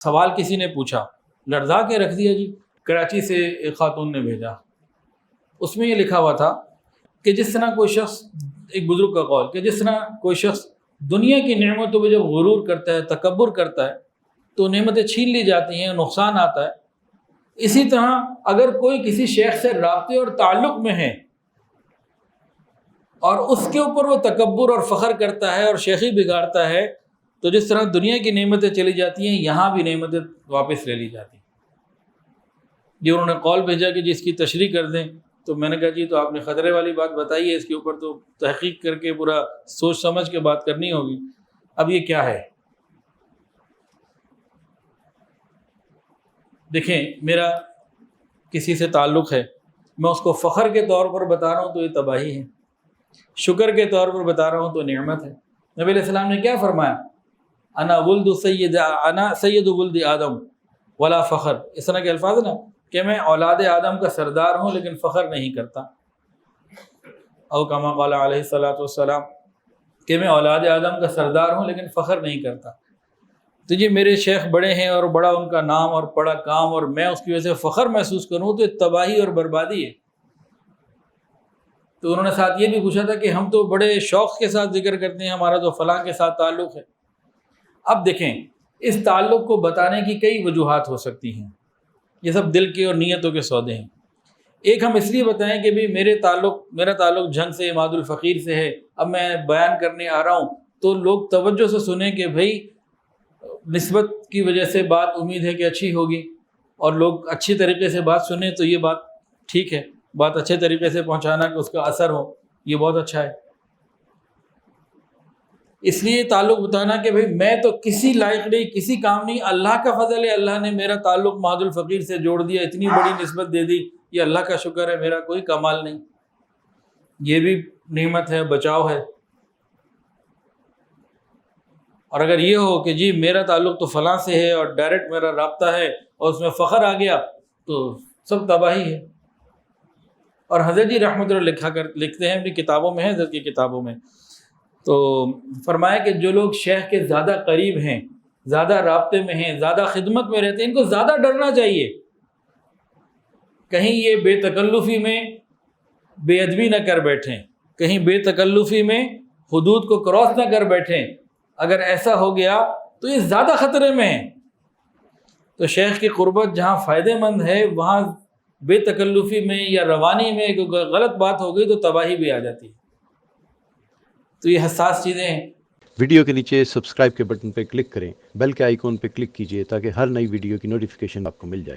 سوال کسی نے پوچھا، لڑزا کے رکھ دیا جی۔ کراچی سے ایک خاتون نے بھیجا، اس میں یہ لکھا ہوا تھا کہ جس طرح کوئی شخص، ایک بزرگ کا قول، کہ جس طرح کوئی شخص دنیا کی نعمتوں پہ جب غرور کرتا ہے، تکبر کرتا ہے، تو نعمتیں چھین لی جاتی ہیں، نقصان آتا ہے۔ اسی طرح اگر کوئی کسی شیخ سے رابطے اور تعلق میں ہے اور اس کے اوپر وہ تکبر اور فخر کرتا ہے اور شیخی بگاڑتا ہے، تو جس طرح دنیا کی نعمتیں چلی جاتی ہیں، یہاں بھی نعمتیں واپس لے لی جاتی ہیں۔ جی انہوں نے قول بھیجا کہ جی اس کی تشریح کر دیں، تو میں نے کہا جی تو آپ نے خطرے والی بات بتائی ہے، اس کے اوپر تو تحقیق کر کے پورا سوچ سمجھ کے بات کرنی ہوگی۔ اب یہ کیا ہے؟ دیکھیں، میرا کسی سے تعلق ہے، میں اس کو فخر کے طور پر بتا رہا ہوں تو یہ تباہی ہے، شکر کے طور پر بتا رہا ہوں تو نعمت ہے۔ نبی علیہ السلام نے کیا فرمایا؟ انا سید ولد آدم ولا فخر، اس طرح کے الفاظ نا، کہ میں اولاد آدم کا سردار ہوں لیکن فخر نہیں کرتا، او کما قال علیہ الصلوۃ والسلام، کہ میں اولاد آدم کا سردار ہوں لیکن فخر نہیں کرتا۔ تو یہ میرے شیخ بڑے ہیں اور بڑا ان کا نام اور بڑا کام، اور میں اس کی وجہ سے فخر محسوس کروں تو یہ تباہی اور بربادی ہے۔ تو انہوں نے ساتھ یہ بھی پوچھا تھا کہ ہم تو بڑے شوق کے ساتھ ذکر کرتے ہیں، ہمارا تو فلاں کے ساتھ تعلق ہے۔ اب دیکھیں، اس تعلق کو بتانے کی کئی وجوہات ہو سکتی ہیں، یہ سب دل کے اور نیتوں کے سودے ہیں۔ ایک ہم اس لیے بتائیں کہ بھی میرا تعلق جھنگ سے، اماد الفقیر سے ہے، اب میں بیان کرنے آ رہا ہوں تو لوگ توجہ سے سنیں کہ بھئی نسبت کی وجہ سے بات امید ہے کہ اچھی ہوگی، اور لوگ اچھی طریقے سے بات سنیں تو یہ بات ٹھیک ہے، بات اچھے طریقے سے پہنچانا کہ اس کا اثر ہو، یہ بہت اچھا ہے۔ اس لیے تعلق بتانا کہ بھئی میں تو کسی لائق نہیں، کسی کام نہیں، اللہ کا فضل ہے، اللہ نے میرا تعلق مہد الفقیر سے جوڑ دیا، اتنی بڑی نسبت دے دی، یہ اللہ کا شکر ہے، میرا کوئی کمال نہیں، یہ بھی نعمت ہے، بچاؤ ہے۔ اور اگر یہ ہو کہ جی میرا تعلق تو فلاں سے ہے اور ڈائریکٹ میرا رابطہ ہے اور اس میں فخر آ گیا، تو سب تباہی ہے۔ اور حضرت جی رحمۃ اللہ لکھتے ہیں اپنی کتابوں میں، ہیں حضرت کی کتابوں میں، تو فرمایا کہ جو لوگ شیخ کے زیادہ قریب ہیں، زیادہ رابطے میں ہیں، زیادہ خدمت میں رہتے ہیں، ان کو زیادہ ڈرنا چاہیے، کہیں یہ بے تکلفی میں بے ادبی نہ کر بیٹھیں، کہیں بے تکلفی میں حدود کو کراس نہ کر بیٹھیں۔ اگر ایسا ہو گیا تو یہ زیادہ خطرے میں ہیں۔ تو شیخ کی قربت جہاں فائدہ مند ہے، وہاں بے تکلفی میں یا روانی میں غلط بات ہو گئی تو تباہی بھی آ جاتی ہے۔ تو یہ حساس چیزیں ہیں۔ ویڈیو کے نیچے سبسکرائب کے بٹن پہ کلک کریں، بیل کے آئیکن پہ کلک کیجئے تاکہ ہر نئی ویڈیو کی نوٹیفیکیشن آپ کو مل جائے۔